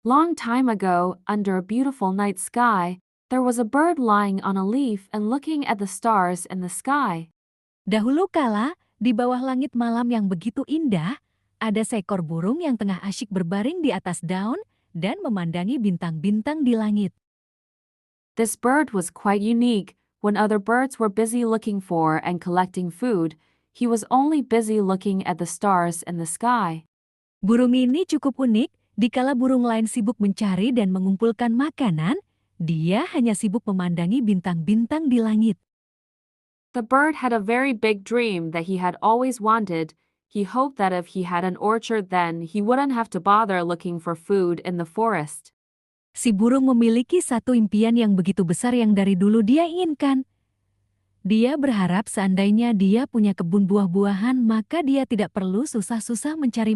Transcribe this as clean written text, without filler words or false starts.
Long time ago, under a beautiful night sky, there was a bird lying on a leaf and looking at the stars in the sky. Dahulu kala, di bawah langit malam yang begitu indah, ada seekor burung yang tengah asyik berbaring di atas daun dan memandangi bintang-bintang di langit. This bird was quite unique. When other birds were busy looking for and collecting food, he was only busy looking at the stars in the sky. Burung ini cukup unik, dikala burung lain sibuk mencari dan mengumpulkan makanan, dia hanya sibuk memandangi bintang-bintang di langit. The bird had a very big dream that he had always wanted. He hoped that if he had an orchard then he wouldn't have to bother looking for food in the forest. Si burung memiliki satu impian yang begitu besar yang dari dulu dia inginkan. Dia berharap seandainya dia punya kebun buah-buahan maka dia tidak perlu susah-susah mencari